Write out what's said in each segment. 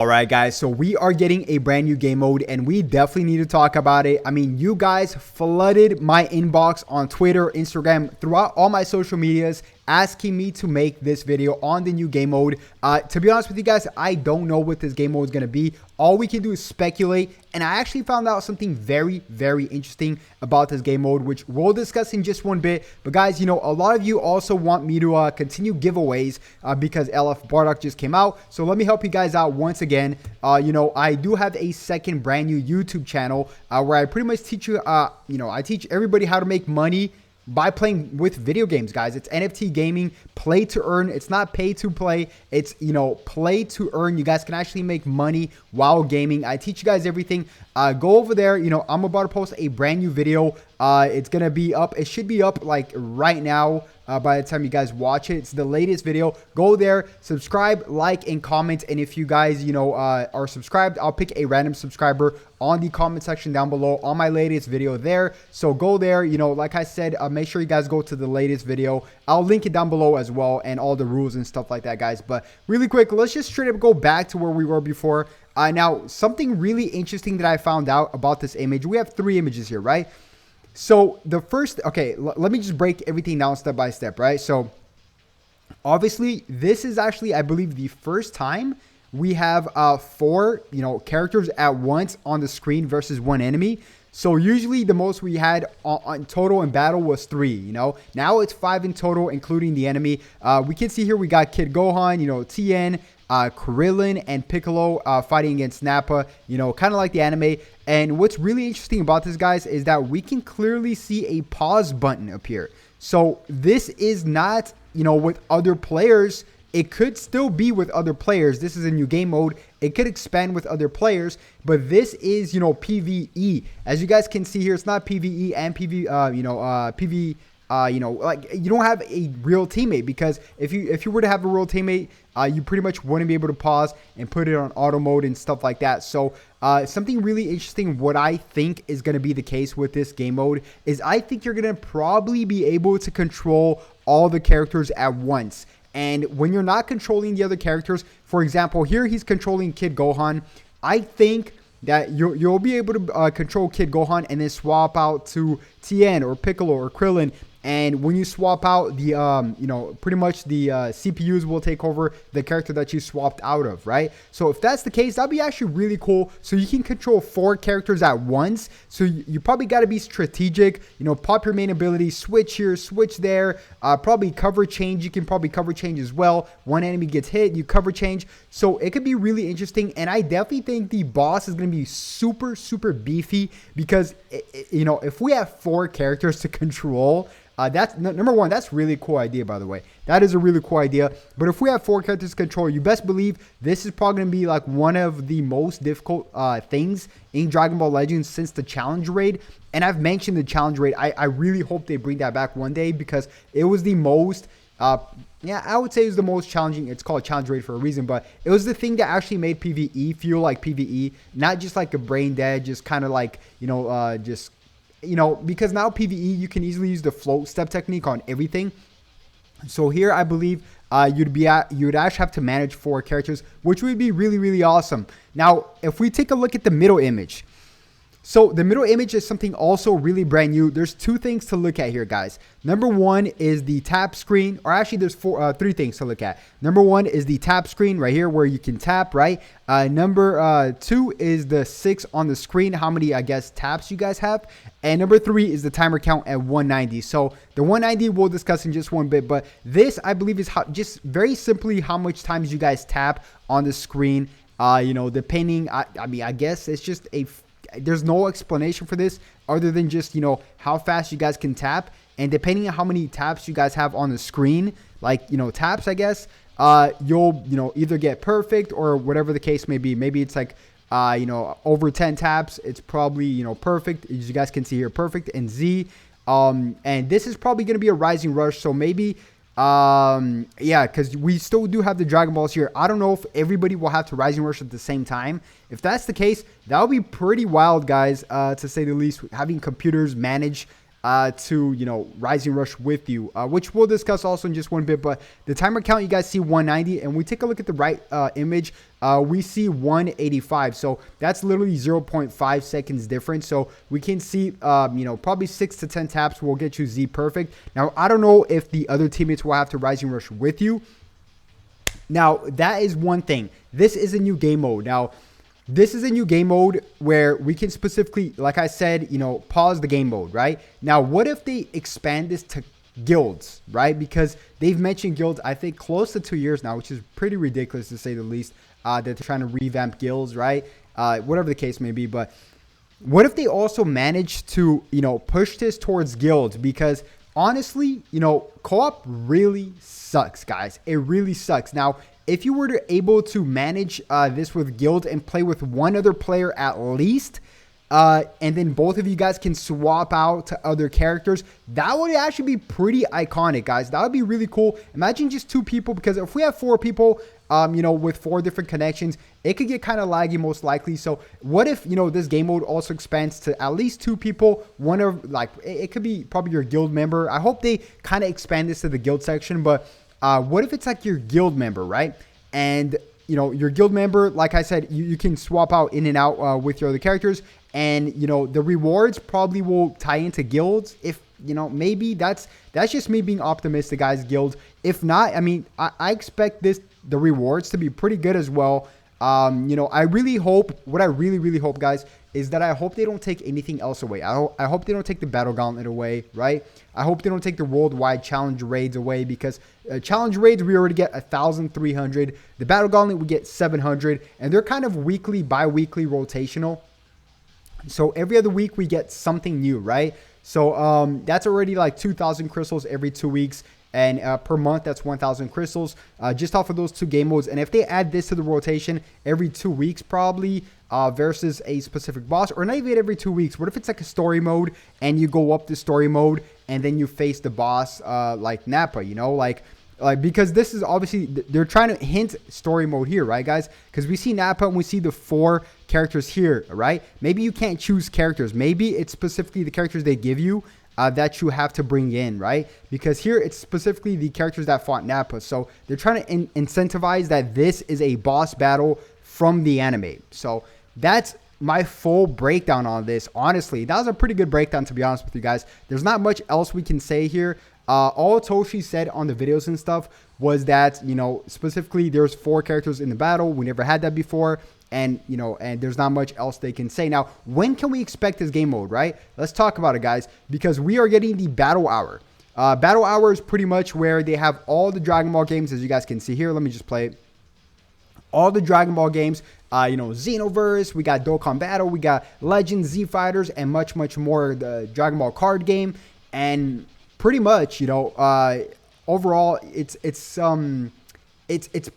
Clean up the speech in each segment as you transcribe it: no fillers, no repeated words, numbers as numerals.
Alright guys, so we are getting a brand new game mode and we definitely need to talk about it. I mean, you guys flooded my inbox on Twitter, Instagram, throughout all my social medias asking me to make this video on the new game mode. To be honest with you guys, I don't know what this game mode is going to be. All we can do is speculate, and I actually found out something very interesting about this game mode, which we'll discuss in just one bit. But guys, you know, a lot of you also want me to continue giveaways because LF Bardock just came out. So let me help you guys out once again. You know, I do have a second brand new YouTube channel where I pretty much teach you, you know, I teach everybody how to make money by playing with video games, guys. It's NFT gaming, play to earn. It's not pay to play. It's, you know, play to earn. You guys can actually make money while gaming. I teach you guys everything. Go over there. You know, I'm about to post a brand new video. It's going to be up. It should be up like right now. By the time you guys watch it, it's the latest video. Go there, subscribe, like, and comment. And if you guys, you know, are subscribed, I'll pick a random subscriber on the comment section down below on my latest video there. So go there. You know, like I said, make sure you guys go to the latest video. I'll link it down below as well, and all the rules and stuff like that, guys. But really quick, let's just straight up go back to where we were before. Now, something really interesting that I found out about this image. We have 3 images here, right? So the first, okay, let me just break everything down step by step, right? So obviously this is actually, I believe, the first time we have 4, you know, characters at once on the screen versus 1 enemy. So usually the most we had on total in battle was 3, you know. Now it's 5 in total, including the enemy. We can see here we got Kid Gohan, you know, Tien, Krillin, and Piccolo fighting against Nappa, you know, kind of like the anime. And what's really interesting about this, guys, is that we can clearly see a pause button appear. So this is not, you know, with other players. It could still be with other players. This is a new game mode. It could expand with other players, but this is, you know, PvE. As you guys can see here, it's not PvE and PvE, you know, PvE. You know, like, you don't have a real teammate, because if you were to have a real teammate, you pretty much wouldn't be able to pause and put it on auto mode and stuff like that. So something really interesting, what I think is going to be the case with this game mode, is I think you're going to probably be able to control all the characters at once. And when you're not controlling the other characters, for example, here he's controlling Kid Gohan. I think that you'll be able to control Kid Gohan and then swap out to Tien or Piccolo or Krillin. And when you swap out, the you know, pretty much the CPUs will take over the character that you swapped out of, right? So if that's the case, that'd be actually really cool. So you can control 4 characters at once. So you probably got to be strategic, you know, pop your main ability, switch here, switch there, probably cover change. You can probably cover change as well. One enemy gets hit, you cover change. So it could be really interesting. And I definitely think the boss is going to be super beefy, because, you know, if we have 4 characters to control, that's number one. That's really cool idea, by the way. That is a really cool idea. But if we have 4 characters to control, you best believe this is probably going to be like one of the most difficult things in Dragon Ball Legends since the challenge raid. And I've mentioned the challenge raid. I really hope they bring that back one day, because it was the most, yeah, I would say it was the most challenging. It's called challenge raid for a reason, but it was the thing that actually made PvE feel like PvE, not just like a brain dead, just kind of like, you know, just, you know, because now PvE, you can easily use the float step technique on everything. So here, I believe you'd actually have to manage 4 characters, which would be really awesome. Now, if we take a look at the middle image, so the middle image is something also really brand new. There's 2 things to look at here, guys. Number 1 is the tap screen, or actually there's 3 things to look at. Number 1 is the tap screen right here where you can tap, right? Number 2 is the 6 on the screen, how many, I guess, taps you guys have. And number 3 is the timer count at 190. So the 190 we'll discuss in just one bit, but this, I believe, is how, just very simply how much times you guys tap on the screen. You know, depending, I mean, I guess it's just there's no explanation for this other than just, you know, how fast you guys can tap. And depending on how many taps you guys have on the screen, like, you know, taps, I guess, you'll, you know, either get perfect or whatever the case may be. Maybe it's like, you know, over 10 taps, it's probably, you know, perfect. As you guys can see here, perfect and Z. And this is probably going to be a rising rush. So maybe, yeah, because we still do have the Dragon Balls here. I don't know if everybody will have to rising rush at the same time. If that's the case, that would be pretty wild, guys, to say the least, having computers manage to, you know, Rising Rush with you, which we'll discuss also in just one bit. But the timer count, you guys see 190, and we take a look at the right image, we see 185. So that's literally 0.5 seconds difference. So we can see, you know, probably 6 to 10 taps will get you Z perfect. Now, I don't know if the other teammates will have to Rising Rush with you. Now, that is one thing. This is a new game mode. Now, this is a new game mode where we can specifically, like I said, you know, pause the game mode, right? Now, what if they expand this to guilds, right? Because they've mentioned guilds, I think, close to 2 years now, which is pretty ridiculous to say the least, that they're trying to revamp guilds, right? Whatever the case may be. But what if they also manage to, you know, push this towards guilds? Because honestly, you know, co-op really sucks, guys. It really sucks. Now, if you were to able to manage this with guild and play with one other player at least, and then both of you guys can swap out to other characters, that would actually be pretty iconic, guys. That would be really cool. Imagine just 2 people, because if we have 4 people, you know, with 4 different connections, it could get kind of laggy most likely. So what if, you know, this game mode also expands to at least 2 people, one of, like, it could be probably your guild member. I hope they kind of expand this to the guild section, but what if it's like your guild member, right? And, you know, your guild member, like I said, you can swap out in and out with your other characters. And, you know, the rewards probably will tie into guilds. If, you know, maybe that's just me being optimistic, guys, guild. If not, I mean, I expect the rewards to be pretty good as well. You know, I really hope, what I really hope, guys, is that I hope they don't take anything else away. I hope they don't take the Battle Gauntlet away, right? I hope they don't take the worldwide challenge raids away, because challenge raids, we already get 1,300. The Battle Gauntlet, we get 700, and they're kind of weekly, bi-weekly rotational. So every other week we get something new, right? So that's already like 2,000 crystals every 2 weeks. And per month, that's 1,000 crystals just off of those 2 game modes. And if they add this to the rotation every 2 weeks, probably versus a specific boss, or not even every 2 weeks. What if it's like a story mode and you go up the story mode and then you face the boss like Nappa, you know, like because this is obviously, they're trying to hint story mode here, right, guys? Because we see Nappa and we see the 4 characters here, right? Maybe you can't choose characters. Maybe it's specifically the characters they give you that you have to bring in, right? Because here it's specifically the characters that fought Nappa. So they're trying to incentivize that this is a boss battle from the anime. So that's my full breakdown on this. Honestly, that was a pretty good breakdown, to be honest with you guys. There's not much else we can say here. All Toshi said on the videos and stuff was that, you know, specifically there's 4 characters in the battle. We never had that before. And, you know, and there's not much else they can say. Now, when can we expect this game mode, right? Let's talk about it, guys, because we are getting the Battle Hour. Battle Hour is pretty much where they have all the Dragon Ball games, as you guys can see here. Let me just play it. All the Dragon Ball games, you know, Xenoverse, we got Dokkan Battle, we got Legends, Z Fighters, and much more. The Dragon Ball card game, and pretty much, you know, overall, it's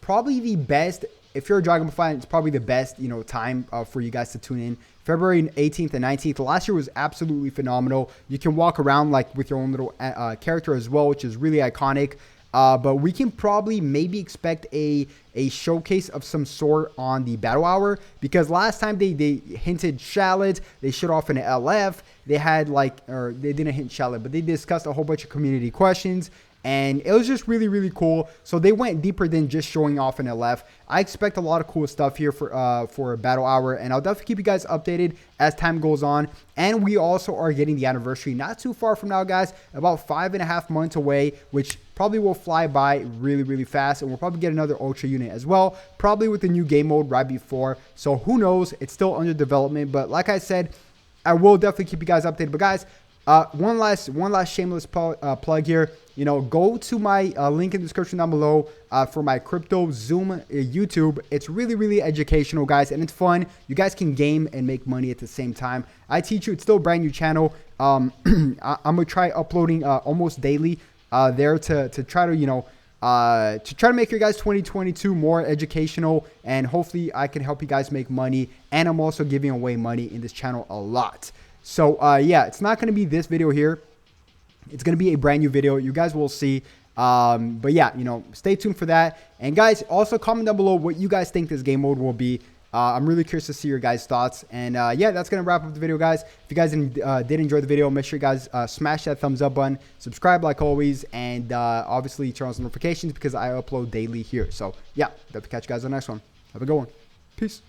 probably the best. If you're a Dragon Ball fan, it's probably the best, you know, time for you guys to tune in. February 18th and 19th. Last year was absolutely phenomenal. You can walk around like with your own little character as well, which is really iconic. But we can probably maybe expect a showcase of some sort on the Battle Hour, because last time they hinted shallot, they showed off an LF. They had like, or they didn't hint shallot, but they discussed a whole bunch of community questions. And it was just really cool. So they went deeper than just showing off an LF. I expect a lot of cool stuff here for Battle Hour, and I'll definitely keep you guys updated as time goes on. And we also are getting the anniversary not too far from now, guys, about 5.5 months away, which probably will fly by really fast. And we'll probably get another Ultra unit as well, probably with the new game mode right before. So who knows? It's still under development, but like I said, I will definitely keep you guys updated. But guys, one last shameless plug here. You know, go to my link in the description down below for my Crypto Zoom YouTube. It's really educational, guys, and it's fun. You guys can game and make money at the same time. I teach you. It's still a brand new channel. I'm gonna try uploading almost daily there to try to, you know, to try to make your guys 2022 more educational, and hopefully I can help you guys make money. And I'm also giving away money in this channel a lot. So yeah, it's not going to be this video here. It's going to be a brand new video. You guys will see. But yeah, you know, stay tuned for that. And guys, also comment down below what you guys think this game mode will be. I'm really curious to see your guys' thoughts. And yeah, that's going to wrap up the video, guys. If you guys did enjoy the video, make sure you guys smash that thumbs up button, subscribe like always, and obviously turn on notifications because I upload daily here. So yeah, hope to catch you guys on the next one. Have a good one. Peace.